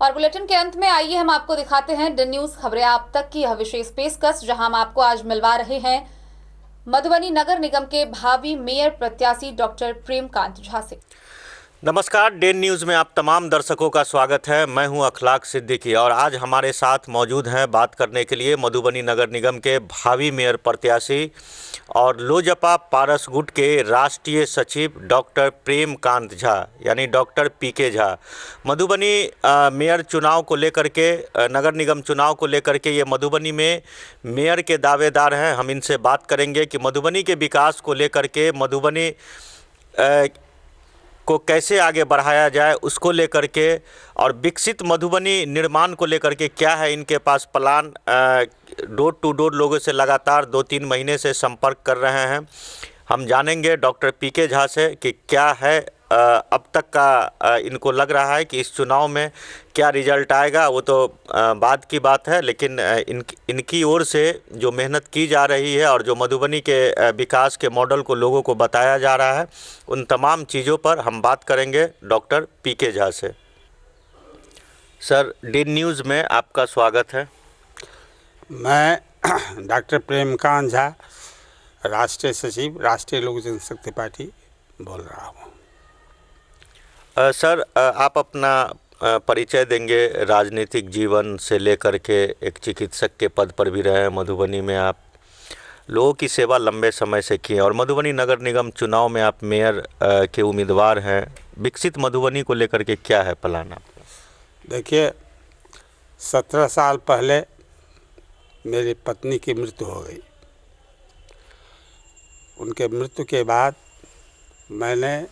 और बुलेटिन के अंत में आइए हम आपको दिखाते हैं डी न्यूज खबरें आप तक की यह विशेष पेशकश, जहां हम आपको आज मिलवा रहे हैं मधुबनी नगर निगम के भावी मेयर प्रत्याशी डॉक्टर प्रेमकांत झा से। नमस्कार, डे न्यूज़ में आप तमाम दर्शकों का स्वागत है। मैं हूं अखलाक सिद्दीकी और आज हमारे साथ मौजूद हैं बात करने के लिए मधुबनी नगर निगम के भावी मेयर प्रत्याशी और लोजपा पारस गुट के राष्ट्रीय सचिव डॉक्टर प्रेमकांत झा यानी डॉक्टर पीके झा। मधुबनी मेयर चुनाव को लेकर के, नगर निगम चुनाव को लेकर के ये मधुबनी में मेयर के दावेदार हैं। हम इनसे बात करेंगे कि मधुबनी के विकास को लेकर के, मधुबनी को कैसे आगे बढ़ाया जाए उसको लेकर के, और विकसित मधुबनी निर्माण को लेकर के क्या है इनके पास प्लान। डोर टू डोर लोगों से लगातार 2-3 महीने से संपर्क कर रहे हैं। हम जानेंगे डॉक्टर पीके झा से कि क्या है अब तक का इनको लग रहा है कि इस चुनाव में क्या रिजल्ट आएगा, वो तो बाद की बात है। लेकिन इनकी ओर से जो मेहनत की जा रही है और जो मधुबनी के विकास के मॉडल को लोगों को बताया जा रहा है, उन तमाम चीज़ों पर हम बात करेंगे डॉक्टर पीके झा से। सर, डी न्यूज़ में आपका स्वागत है। मैं डॉक्टर प्रेमकांत झा, राष्ट्रीय सचिव, राष्ट्रीय लोक जनशक्ति पार्टी बोल रहा हूँ। सर, आप अपना परिचय देंगे। राजनीतिक जीवन से लेकर के एक चिकित्सक के पद पर भी रहे हैं मधुबनी में। आप लोगों की सेवा लंबे समय से की और मधुबनी नगर निगम चुनाव में आप मेयर के उम्मीदवार हैं। विकसित मधुबनी को लेकर के क्या है प्लान आपका? देखिए, 17 साल पहले मेरी पत्नी की मृत्यु हो गई। उनके मृत्यु के बाद मैंने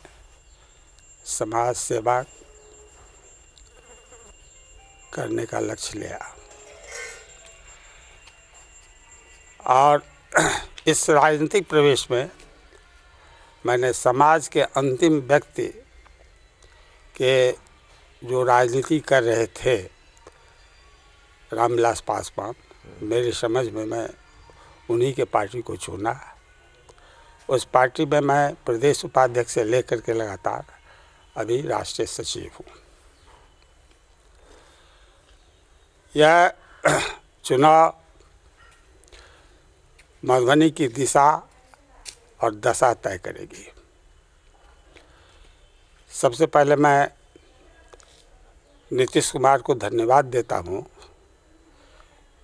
समाज सेवा करने का लक्ष्य लिया और इस राजनीतिक प्रवेश में मैंने समाज के अंतिम व्यक्ति के जो राजनीति कर रहे थे, रामविलास पासवान, मेरी समझ में मैं उन्हीं के पार्टी को चुना। उस पार्टी में मैं प्रदेश उपाध्यक्ष से लेकर के लगातार अभी राष्ट्रीय सचिव हूँ। यह चुनाव मधुबनी की दिशा और दशा तय करेगी। सबसे पहले मैं नीतीश कुमार को धन्यवाद देता हूँ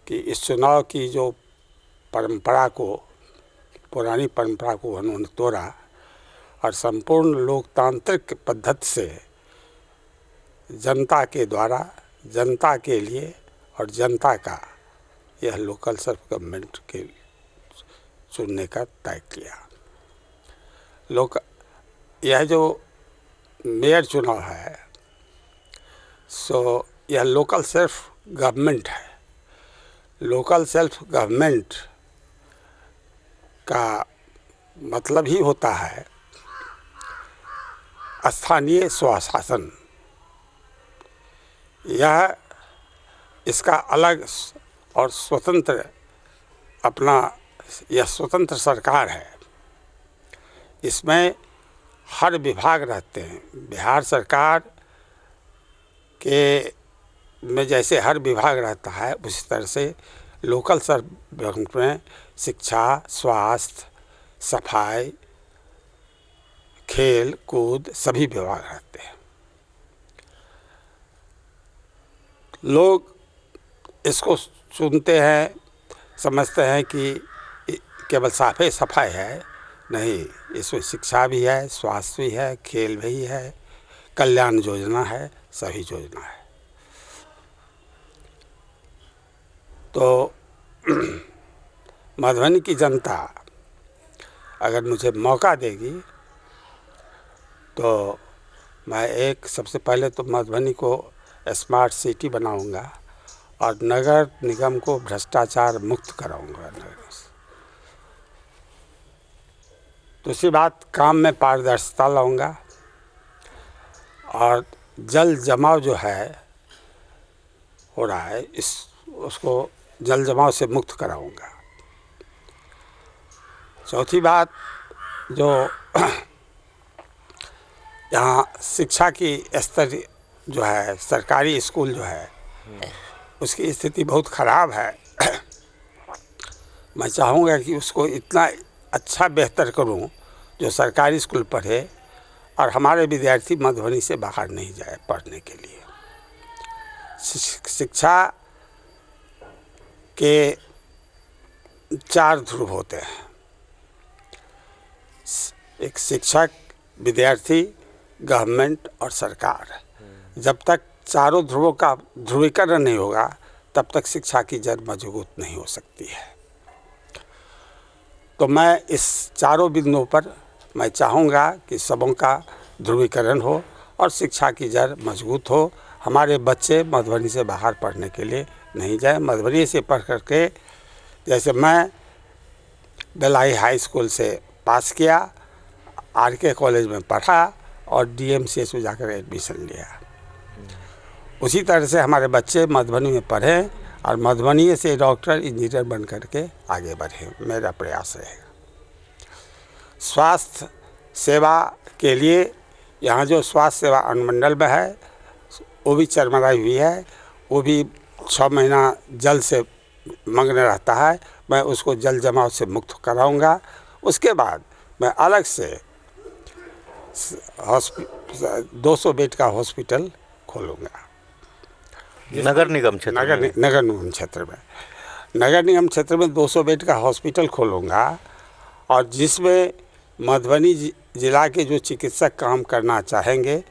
कि इस चुनाव की जो परंपरा को, पुरानी परंपरा को उन्होंने तोड़ा और संपूर्ण लोकतांत्रिक पद्धति से जनता के द्वारा, जनता के लिए और जनता का यह लोकल सेल्फ गवर्नमेंट के चुनने का तय किया। यह जो मेयर चुनाव है, सो यह लोकल सेल्फ गवर्नमेंट है। लोकल सेल्फ गवर्नमेंट का मतलब ही होता है स्थानीय स्वशासन। यह इसका अलग और स्वतंत्र यह स्वतंत्र सरकार है। इसमें हर विभाग रहते हैं। बिहार सरकार के में जैसे हर विभाग रहता है, उसी तरह से लोकल सरकार में शिक्षा, स्वास्थ्य, सफाई, खेल कूद सभी विभाग रहते हैं। लोग इसको सुनते हैं, समझते हैं कि केवल सफाई है। नहीं, इसमें शिक्षा भी है, स्वास्थ्य भी है, खेल भी है, कल्याण योजना है, सभी योजना है। तो मधुबनी की जनता अगर मुझे मौका देगी तो मैं सबसे पहले तो मधुबनी को स्मार्ट सिटी बनाऊंगा और नगर निगम को भ्रष्टाचार मुक्त कराऊंगा। दूसरी बात, काम में पारदर्शिता लाऊंगा और जल जमाव जो है हो रहा है, उसको जल जमाव से मुक्त कराऊंगा। चौथी बात, जो यहाँ शिक्षा की स्तर जो है सरकारी स्कूल जो है उसकी स्थिति बहुत ख़राब है। मैं चाहूँगा कि उसको इतना अच्छा बेहतर करूँ जो सरकारी स्कूल पढ़े और हमारे विद्यार्थी मधुबनी से बाहर नहीं जाए पढ़ने के लिए। शिक्षा के 4 ध्रुव होते हैं, एक शिक्षक, विद्यार्थी, गवर्नमेंट और सरकार। जब तक चारों ध्रुवों का ध्रुवीकरण नहीं होगा तब तक शिक्षा की जड़ मजबूत नहीं हो सकती है। तो मैं इस चारों बिंदुओं पर मैं चाहूँगा कि सबों का ध्रुवीकरण हो और शिक्षा की जड़ मजबूत हो। हमारे बच्चे मधुबनी से बाहर पढ़ने के लिए नहीं जाए, मधुबनी से पढ़ करके, जैसे मैं बेलाई हाई स्कूल से पास किया, RK कॉलेज में पढ़ा और DMCS में जाकर एडमिशन लिया, उसी तरह से हमारे बच्चे मधुबनी में पढ़ें और मधुबनी से डॉक्टर, इंजीनियर बन करके आगे बढ़ें, मेरा प्रयास रहेगा। स्वास्थ्य सेवा के लिए यहाँ जो स्वास्थ्य सेवा अनुमंडल में है वो भी चरमराई हुई है, वो भी 6 महीना जल से मग्न रहता है। मैं उसको जल जमाव से मुक्त कराऊंगा। उसके बाद मैं अलग से 200 बेड का हॉस्पिटल खोलूँगा नगर निगम क्षेत्र नगर निगम क्षेत्र में। नगर निगम क्षेत्र में 200 बेड का हॉस्पिटल खोलूँगा और जिसमें मधुबनी जिला के जो चिकित्सक काम करना चाहेंगे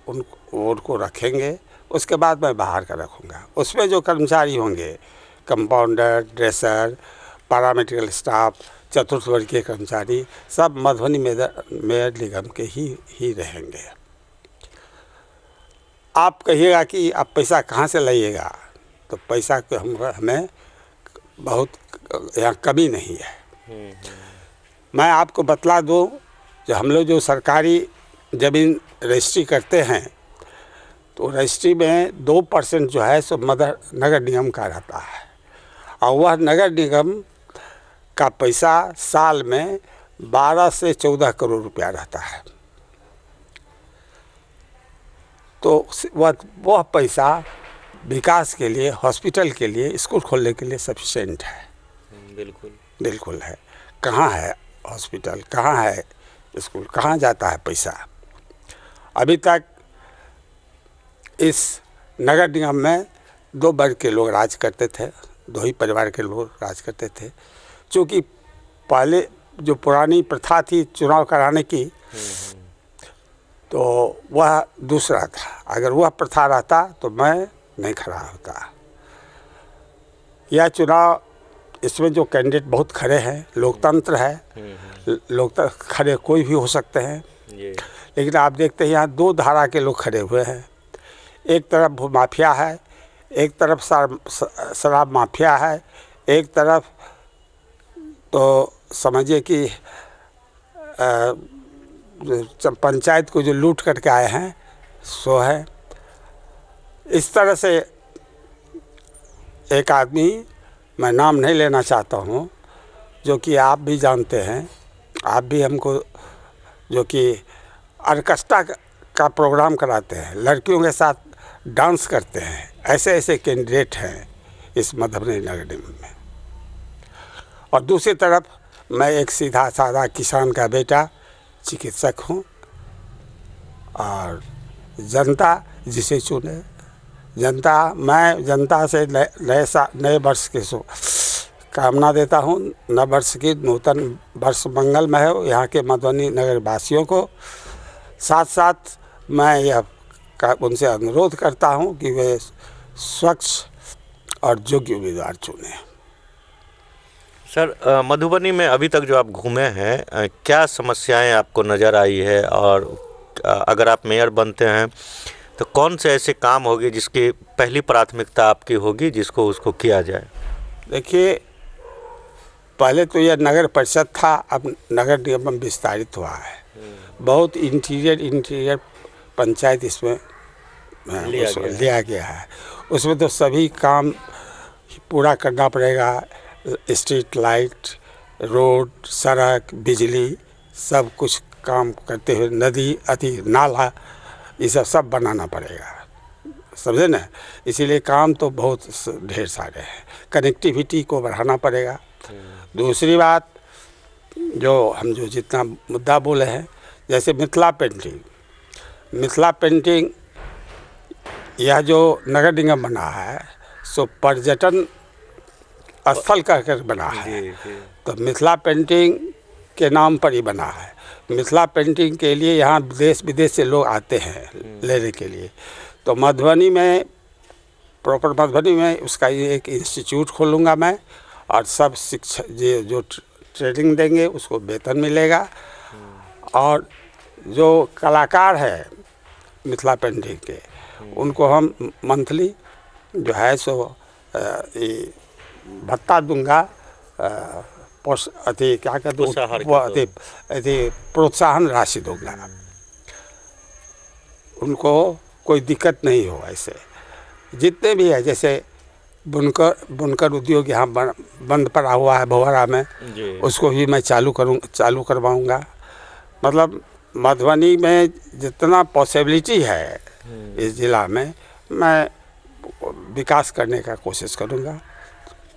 उनको रखेंगे। उसके बाद मैं बाहर का रखूँगा। उसमें जो कर्मचारी होंगे, कंपाउंडर, ड्रेसर, पैरामेडिकल स्टाफ, चतुर्थ वर्ग के कर्मचारी, सब मधुबनी मेयर निगम के ही रहेंगे। आप कहिएगा कि आप पैसा कहाँ से लाइएगा, तो पैसा को हमें बहुत यहाँ कमी नहीं है। मैं आपको बतला दूँ, जो हम लोग जो सरकारी ज़मीन रजिस्ट्री करते हैं तो रजिस्ट्री में 2% जो है सो नगर निगम का रहता है और वह नगर निगम का पैसा साल में 12 से 14 करोड़ रुपया रहता है। तो वह पैसा विकास के लिए, हॉस्पिटल के लिए, स्कूल खोलने के लिए सफिशेंट है। बिल्कुल है। कहाँ है हॉस्पिटल, कहाँ है स्कूल, कहाँ जाता है पैसा? अभी तक इस नगर निगम में 2 वर्ग के लोग राज करते थे, 2 ही परिवार के लोग राज करते थे। क्योंकि पहले जो पुरानी प्रथा थी चुनाव कराने की, तो वह दूसरा था। अगर वह प्रथा रहता तो मैं नहीं खड़ा होता। यह चुनाव, इसमें जो कैंडिडेट बहुत खड़े हैं, लोकतंत्र है, लोकतंत्र खड़े कोई भी हो सकते हैं। लेकिन आप देखते हैं यहाँ 2 धारा के लोग खड़े हुए हैं। एक तरफ भूमाफिया है, एक तरफ शराब माफिया है, एक तरफ तो समझिए कि पंचायत को जो लूट करके आए हैं सो है। इस तरह से एक आदमी, मैं नाम नहीं लेना चाहता हूँ, जो कि आप भी जानते हैं, आप भी हमको, जो कि ऑर्केस्ट्रा का प्रोग्राम कराते हैं, लड़कियों के साथ डांस करते हैं, ऐसे कैंडिडेट हैं इस मधुबनी नगर निगम में। और दूसरी तरफ मैं एक सीधा साधा किसान का बेटा, चिकित्सक हूँ और जनता जिसे चुने, मैं जनता से नए वर्ष के कामना देता हूँ। नव वर्ष की नूतन वर्ष मंगलमय हो यहाँ के मधुबनी नगर वासियों को। साथ साथ मैं यह उनसे अनुरोध करता हूँ कि वे स्वच्छ और योग्य उम्मीदवार चुनें। सर, मधुबनी में अभी तक जो आप घूमे हैं, क्या समस्याएं आपको नज़र आई है, और अगर आप मेयर बनते हैं तो कौन से ऐसे काम होंगे जिसकी पहली प्राथमिकता आपकी होगी, जिसको उसको किया जाए? देखिए, पहले तो यह नगर परिषद था, अब नगर निगम में विस्तारित हुआ है। बहुत इंटीरियर पंचायत इसमें लिया गया है। उसमें तो सभी काम पूरा करना पड़ेगा। स्ट्रीट लाइट, रोड, सड़क, बिजली, सब कुछ काम करते हुए नदी, नाला, ये सब बनाना पड़ेगा। समझे ना। इसीलिए काम तो बहुत ढेर सारे हैं, कनेक्टिविटी को बढ़ाना पड़ेगा। दूसरी बात जो हम जो जितना मुद्दा बोले हैं, जैसे मिथिला पेंटिंग यह जो नगर निगम बना है सो पर्यटन स्थल कहकर बना है। तो मिथिला पेंटिंग के नाम पर ही बना है। मिथिला पेंटिंग के लिए यहाँ देश विदेश से लोग आते हैं लेने के लिए। तो मधुबनी में, प्रॉपर मधुबनी में उसका एक इंस्टीट्यूट खोलूँगा मैं, और सब शिक्षा जो ट्रेनिंग देंगे उसको वेतन मिलेगा। और जो कलाकार है मिथिला पेंटिंग के, उनको हम मंथली जो है सो भत्ता दूंगा, क्या कहते हैं, प्रोत्साहन राशि दूंगा। उनको कोई दिक्कत नहीं हो। ऐसे जितने भी है, जैसे बुनकर उद्योग यहाँ बंद पड़ा हुआ है भोवरा में, उसको भी मैं चालू करवाऊँगा। मतलब मधुबनी में जितना पॉसिबिलिटी है इस ज़िला में, मैं विकास करने का कोशिश करूँगा,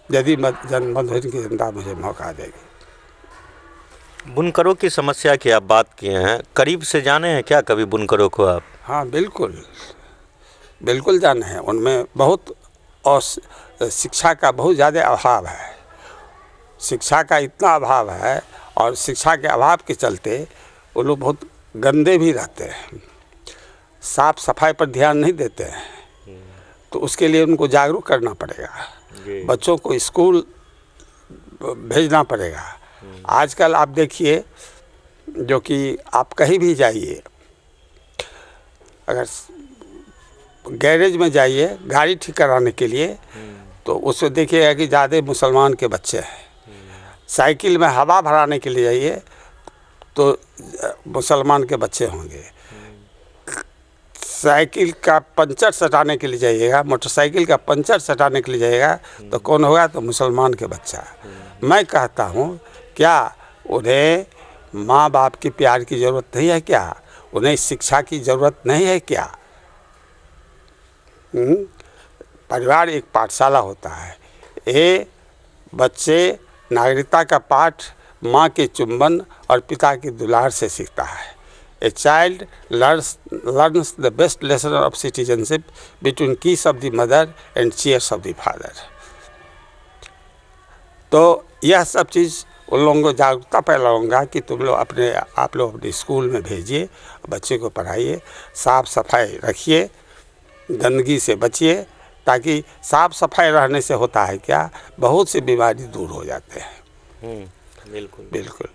यदि मधुबनी की जनता मुझे मौका देगी। बुनकरों की समस्या की आप बात किए हैं, करीब से जाने हैं क्या कभी बुनकरों को आप? हाँ बिल्कुल जाने हैं। उनमें बहुत, और शिक्षा का बहुत ज़्यादा अभाव है। शिक्षा का इतना अभाव है, और शिक्षा के अभाव के चलते वो लोग बहुत गंदे भी रहते हैं, साफ सफाई पर ध्यान नहीं देते हैं। तो उसके लिए उनको जागरूक करना पड़ेगा, बच्चों को स्कूल भेजना पड़ेगा। आजकल आप देखिए, जो कि आप कहीं भी जाइए, अगर गैरेज में जाइए गाड़ी ठीक कराने के लिए, तो उसमें देखिएगा कि ज़्यादा मुसलमान के बच्चे हैं। साइकिल में हवा भराने के लिए जाइए तो मुसलमान के बच्चे होंगे। साइकिल का पंचर सटाने के लिए जाइएगा, मोटरसाइकिल का पंचर सटाने के लिए जाइएगा, तो कौन होगा? तो मुसलमान के बच्चा। मैं कहता हूँ, क्या उन्हें माँ बाप के प्यार की ज़रूरत नहीं है क्या? उन्हें शिक्षा की ज़रूरत नहीं है क्या? परिवार एक पाठशाला होता है। ये बच्चे नागरिकता का पाठ माँ के चुंबन और पिता के दुलार से सीखता है। A child learns the best lesson of citizenship between kiss of the mother and cheers of the father. तो यह सब चीज़ उन लोगों को जागरूकता फैलाऊंगा कि तुम लोग आप लोग अपने स्कूल में भेजिए, बच्चे को पढ़ाइए, साफ सफाई रखिए, गंदगी से बचिए, ताकि साफ सफाई रहने से होता है क्या, बहुत सी बीमारी दूर हो जाते हैं। बिल्कुल।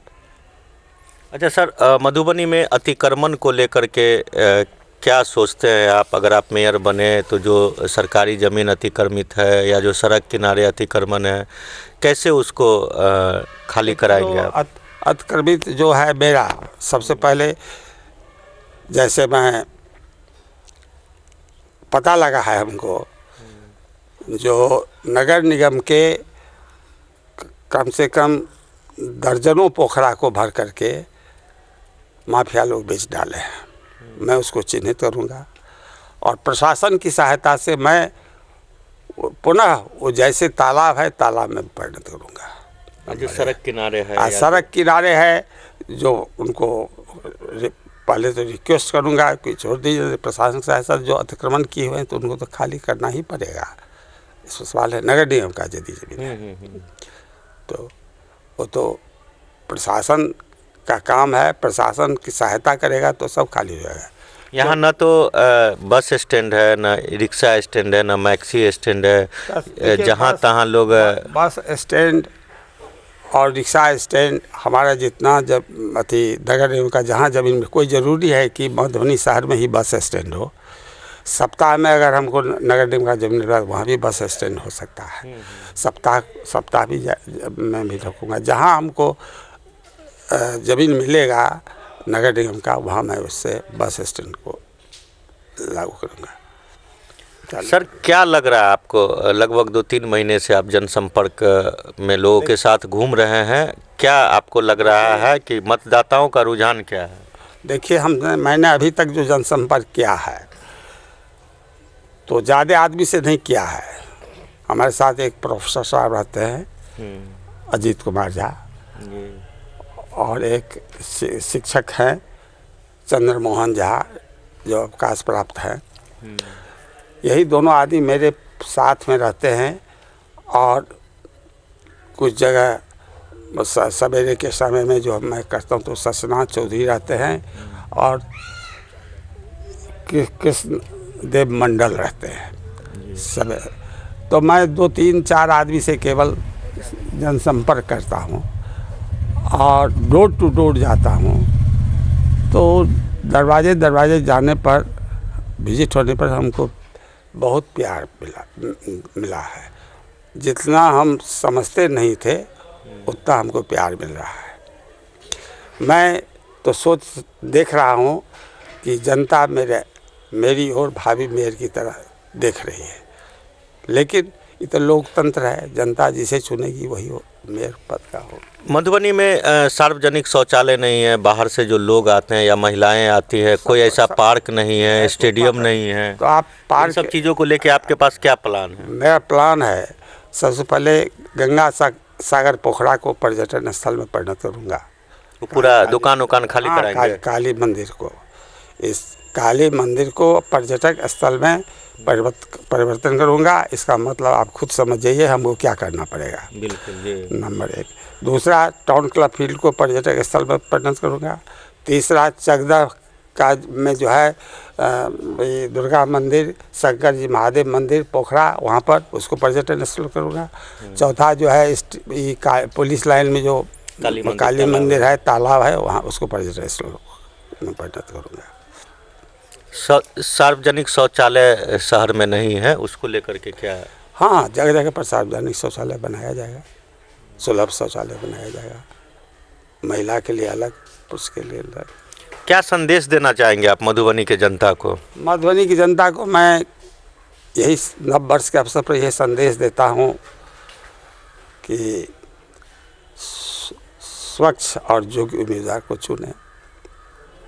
अच्छा सर, मधुबनी में अतिक्रमण को लेकर के क्या सोचते हैं आप? अगर आप मेयर बने तो जो सरकारी ज़मीन अतिक्रमित है या जो सड़क किनारे अतिक्रमण है, कैसे उसको खाली कराएंगे आप? अतिक्रमित जो है, मेरा सबसे पहले, जैसे मैं पता लगा है हमको, जो नगर निगम के कम से कम दर्जनों पोखरा को भर करके माफिया लोग बेच डाले हैं। मैं उसको चिन्हित करूँगा, और प्रशासन की सहायता से मैं पुनः वो जैसे तालाब है तालाब में परिणत करूँगा। जो सड़क किनारे है, सड़क किनारे है, जो उनको पहले तो रिक्वेस्ट करूँगा कि छोड़ दीजिए, प्रशासन की सहायता जो अतिक्रमण किए हुए हैं तो उनको तो खाली करना ही पड़ेगा। इस सवाल है नगर निगम का यदि जमीन है तो वो तो प्रशासन का काम है, प्रशासन की सहायता करेगा तो सब खाली हो जाएगा। यहाँ न तो बस स्टैंड है, न रिक्शा स्टैंड है, न मैक्सी स्टैंड है, जहाँ तहाँ लोग बस स्टैंड और रिक्शा स्टैंड हमारा जितना जब नगर निगम का जहाँ ज़मीन में कोई ज़रूरी है कि मधुबनी शहर में ही बस स्टैंड हो। सप्ताह में अगर हमको नगर निगम का ज़मीन मिला वहाँ भी बस स्टैंड हो सकता है। सप्ताह भी मैं भी रखूँगा। जहाँ हमको ज़मीन मिलेगा नगर निगम का, वहाँ मैं उससे बस स्टैंड को लागू करूँगा। सर, क्या लग रहा है आपको? लगभग 2-3 महीने से आप जनसंपर्क में लोगों के साथ घूम रहे हैं, क्या आपको लग रहा है कि मतदाताओं का रुझान क्या है? देखिए, मैंने अभी तक जो जनसंपर्क किया है तो ज़्यादा आदमी से नहीं किया है। हमारे साथ एक प्रोफेसर साहब रहते हैं, अजीत कुमार झा, और एक शिक्षक हैं चंद्रमोहन झा जो अवकाश प्राप्त हैं। यही दोनों आदमी मेरे साथ में रहते हैं और कुछ जगह सवेरे के समय में जो मैं करता हूँ तो ससनाथ चौधरी रहते हैं और कृष्ण देव मंडल रहते हैं सब। तो मैं 2-3-4 आदमी से केवल जनसंपर्क करता हूँ और डोर टू डोर जाता हूँ। तो दरवाजे जाने पर, विजिट होने पर हमको बहुत प्यार मिला है। जितना हम समझते नहीं थे उतना हमको प्यार मिल रहा है। मैं तो देख रहा हूँ कि जनता मेरी और भाभी मेयर की तरह देख रही है, लेकिन ये तो लोकतंत्र है, जनता जिसे चुनेगी वही मेयर पद का हो। मधुबनी में सार्वजनिक शौचालय नहीं है, बाहर से जो लोग आते हैं या महिलाएं आती है, कोई ऐसा पार्क नहीं है, स्टेडियम नहीं है, तो आप पार्क, सब चीज़ों को लेके आपके पास क्या प्लान है? मेरा प्लान है, सबसे पहले गंगा सागर पोखरा को पर्यटन स्थल में परिणत करूँगा। पूरा दुकान खाली कराएंगे? काली मंदिर को, इस काली मंदिर को पर्यटक स्थल में परिवर्तन करूँगा। इसका मतलब आप खुद समझ जाइए हमको क्या करना पड़ेगा। बिल्कुल जी। नंबर 1। दूसरा, टाउन क्लब फील्ड को पर्यटक स्थल में परिणत करूँगा। तीसरा, चकदा का में जो है दुर्गा मंदिर, शंकर जी महादेव मंदिर पोखरा, वहाँ पर उसको पर्यटन स्थल करूँगा। चौथा जो है पुलिस लाइन में जो काली मंदिर है, तालाब है, वहाँ उसको पर्यटन स्थल में परिणत करूँगा। सार्वजनिक शौचालय शहर में नहीं है, उसको लेकर के क्या है? हाँ, जगह जगह पर सार्वजनिक शौचालय बनाया जाएगा, सुलभ शौचालय बनाया जाएगा, महिला के लिए अलग, पुरुष के लिए अलग। क्या संदेश देना चाहेंगे आप मधुबनी के जनता को? मधुबनी की जनता को मैं यही नव वर्ष के अवसर पर यह संदेश देता हूँ कि स्वच्छ और योग्य उम्मीदवार को चुनें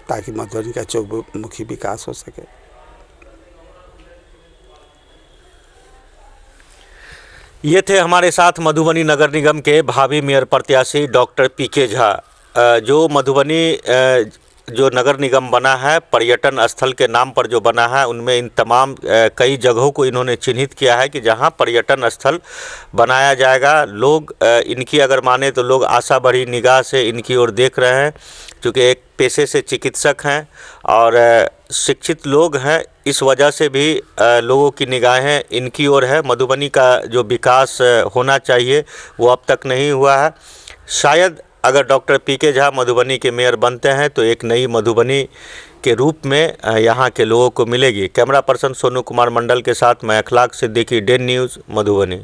ताकि मधुबनी का चौमुखी विकास हो सके। ये थे हमारे साथ मधुबनी नगर निगम के भावी मेयर प्रत्याशी डॉक्टर पीके झा। जो मधुबनी जो नगर निगम बना है, पर्यटन स्थल के नाम पर जो बना है, उनमें इन तमाम कई जगहों को इन्होंने चिन्हित किया है कि जहां पर्यटन स्थल बनाया जाएगा। लोग इनकी अगर माने तो लोग आशा भरी निगाह से इनकी ओर देख रहे हैं, क्योंकि एक पेशे से चिकित्सक हैं और शिक्षित लोग हैं। इस वजह से भी लोगों की निगाहें इनकी ओर है। मधुबनी का जो विकास होना चाहिए वो अब तक नहीं हुआ है। शायद अगर डॉक्टर पीके झा मधुबनी के मेयर बनते हैं तो एक नई मधुबनी के रूप में यहाँ के लोगों को मिलेगी। कैमरा पर्सन सोनू कुमार मंडल के साथ मैं अखलाक सिद्दीकी, डेन न्यूज़, मधुबनी।